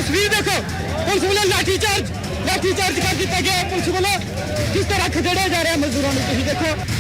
तस्वीर देखो, पुलिस वाले लाठीचार्ज कर दिया गया। पुलिस वाले किस तरह खदेड़े जा रहे हैं मजदूरों को, तुम देखो।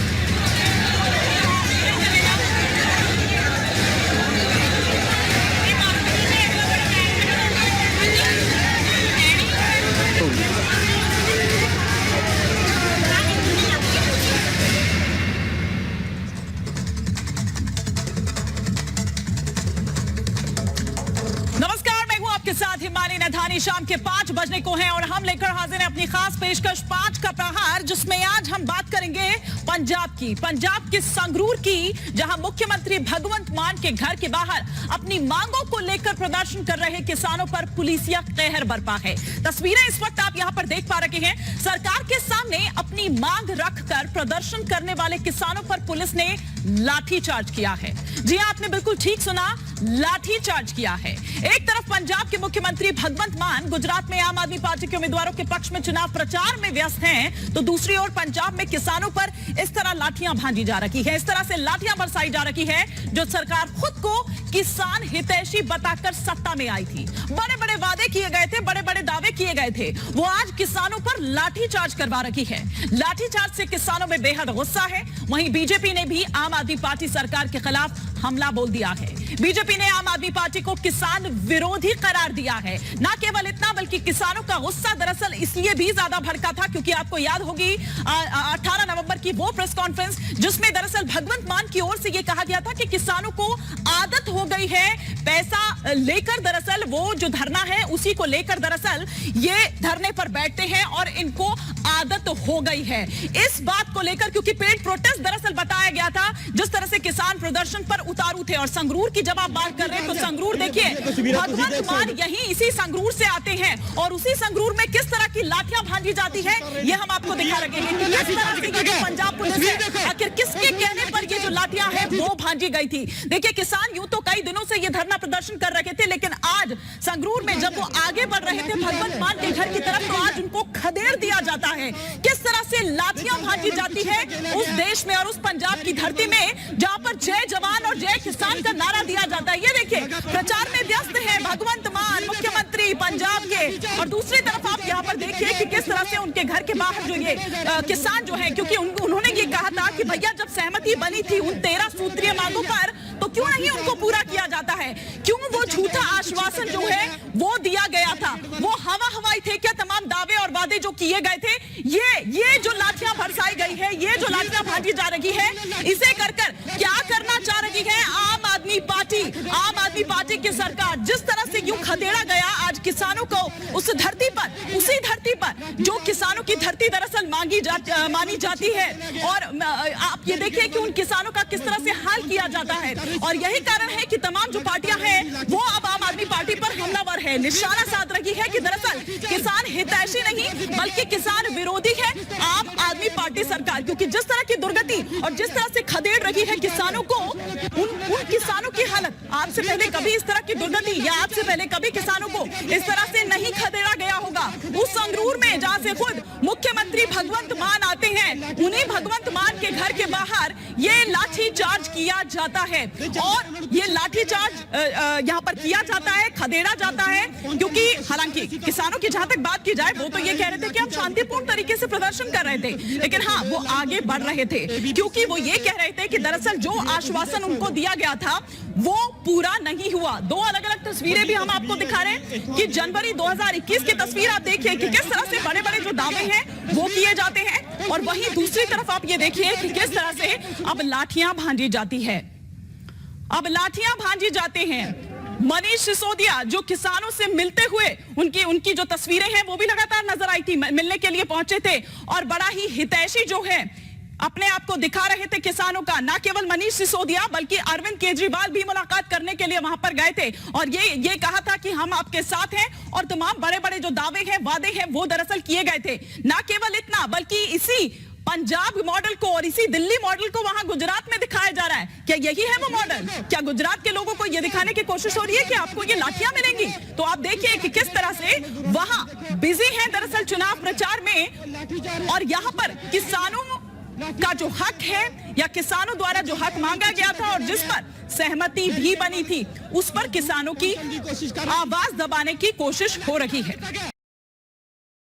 के साथ हिमानी नथानी शाम के 5 बजने को हैं और हम लेकर हाजिर हैं अपनी खास पेशकश 5 का प्रहार, जिसमें आज हम बात करेंगे पंजाब के संगरूर की, जहां मुख्यमंत्री भगवंत मान के घर के बाहर अपनी मांगों को लेकर प्रदर्शन कर रहे किसानों पर पुलिसिया कहर बरपा है। तस्वीरें इस वक्त आप यहां पर देख पा रहे हैं। सरकार के सामने अपनी मांग रखकर प्रदर्शन करने वाले किसानों पर पुलिस ने लाठीचार्ज किया है। जी हां, आपने बिल्कुल ठीक सुना, लाठीचार्ज किया है। एक तरफ पंजाब के मुख्यमंत्री भगवंत मान गुजरात में आम आदमी पार्टी के उम्मीदवारों के पक्ष में चुनाव प्रचार में व्यस्त हैं, तो दूसरी ओर पंजाब में किसानों पर इस तरह लाठियां भांजी जा रही है, इस तरह से लाठियां बरसाई जा रही है, जो सरकार खुद को किसान हितैषी बताकर सत्ता में आई थी। बड़े बड़े वादे किए गए थे, बड़े बड़े दावे किए गए थे, वो आज किसानों पर लाठीचार्ज करवा रही है। लाठीचार्ज से किसानों में बेहद गुस्सा है। वहीं बीजेपी ने भी आम आदमी पार्टी सरकार के खिलाफ हमला बोल दिया है। बीजेपी ने आम आदमी पार्टी को किसान विरोधी करार दिया है। न केवल इतना, बल्कि किसानों का गुस्सा दरअसल इसलिए भी ज्यादा भड़का था क्योंकि आपको याद होगी 18 नवंबर की वो प्रेस कॉन्फ्रेंस जिसमें दरअसल भगवंत मान की ओर से ये कहा गया था कि किसानों को आदत हो गई है पैसा लेकर, दरअसल वो जो धरना है उसी को लेकर दरअसल ये धरने पर बैठते हैं और इनको आदत हो गई है। इस बात को लेकर, क्योंकि पेड प्रोटेस्ट दरअसल बताया गया था, जिस तरह से किसान प्रदर्शन पर उतारू थे। और संगरूर की जब आप बात कर रहे हैं तो संगरूर देखिए, भगवंत मान यही इसी संगरूर से आते हैं और उसी संगरूर में किस तरह की लाठियां भांजी जाती है ये हम आपको दिखा रहे हैं। किस तरह से पंजाब पुलिस आखिर किसके कहने पर ये जो लाठियां हैं वो भांजी गई थी। देखिए, किसान यूं तो कई दिनों से ये धरना प्रदर्शन कर रहे थे, लेकिन आज संगरूर में जब वो आगे बढ़ रहे थे भगवंत मान के घर की तरफ, तो आज उनको खदेड़ दिया जाता है। किस तरह से लाठियां भांजी जाती है उस देश में और उस पंजाब की धरती में जहां पर जय जवान और जय किसान का नारा दिया जाता है। ये देखिए, प्रचार में व्यस्त है भगवंत मान मुख्यमंत्री पंजाब के, और दूसरी तरफ आप यहाँ पर देखिए कि किस तरह से उनके घर के बाहर जो ये किसान जो है, क्योंकि उन्होंने ये कहा था कि भैया जब सहमति बनी थी उन 13 सूत्रीय मांगों पर, तो क्यों नहीं उनको पूरा किया जाता है, क्यों वो झूठा आश्वासन जो है वो दिया गया था, वो हवाई थे क्या तमाम दावे और वादे जो किए गए थे। ये जो लाठियां बरसाई गई है, ये जो लाठियां भांजी जा रही है, इसे कर क्या करना चाह रही है आम आदमी पार्टी की सरकार। जिस तरह से यूं खदेड़ा गया आज किसानों को उस धरती पर, उसी धरती पर जो किसानों की धरती दरअसल मानी जाती है, और आप ये देखिए कि उन किसानों का किस तरह से हाल किया जाता है। और यही कारण है कि तमाम जो पार्टियां हैं वो अब आम आदमी पार्टी पर हमलावर है, निशाना साध रही है कि दरअसल किसान हितैषी नहीं बल्कि किसान विरोधी है आम आदमी पार्टी सरकार। क्योंकि जिस तरह की दुर्गति और जिस तरह से खदेड़ रही है किसानों को, उन किसानों की हालत आज से पहले कभी इस तरह की दुर्गति या आज से पहले कभी किसानों को इस तरह से नहीं खदेड़ा गया होगा। उस संगरूर में जहां से खुद मुख्यमंत्री भगवंत मान आते हैं, उन्हीं भगवंत मान के घर के बाहर ये लाठीचार्ज किया जाता है। और ये लाठीचार्ज यहाँ पर किया जाता है, खदेड़ा जाता है, क्योंकि हालांकि किसानों की जहां तक बात की जाए वो तो ये कह रहे थे कि हम शांतिपूर्ण तरीके से प्रदर्शन कर रहे थे, लेकिन हाँ वो आगे बढ़ रहे थे क्योंकि वो ये कह रहे थे कि दरअसल जो आश्वासन उनको दिया गया था वो पूरा नहीं हुआ। दो अलग अलग तस्वीरें भी हम आपको दिखा रहे हैं कि जनवरी 2021 की तस्वीर आप देखिए कि किस तरह से बड़े बड़े जो दावे हैं वो किए जाते हैं, और वहीं दूसरी तरफ आप ये देखिए कि किस तरह से अब लाठियां भांजी जाती है, अब लाठियां भांजी जाते हैं। मनीष सिसोदिया जो किसानों से मिलते हुए उनकी जो तस्वीरें हैं वो भी लगातार नजर आई थी, मिलने के लिए पहुंचे थे और बड़ा ही हितैषी जो है अपने आप को दिखा रहे थे किसानों का। ना केवल मनीष सिसोदिया बल्कि अरविंद केजरीवाल भी मुलाकात करने के लिए वहां पर गए थे और ये कहा था कि हम आपके साथ हैं, और तमाम बड़े बड़े जो दावे हैं वादे हैं वो दरअसल किए गए थे। ना केवल इतना बल्कि इसी पंजाब मॉडल को और इसी दिल्ली मॉडल को वहां गुजरात में दिखाया जा रहा है। क्या यही है वो मॉडल? क्या गुजरात के लोगों को यह दिखाने की कोशिश हो रही है कि आपको ये लाठियां मिलेंगी? तो आप देखिए कि किस तरह से वहां बिजी हैं दरअसल चुनाव प्रचार में, और यहां पर का जो हक है या किसानों द्वारा जो हक मांगा गया था और जिस पर सहमति भी बनी थी, उस पर किसानों की आवाज दबाने की कोशिश हो रही है।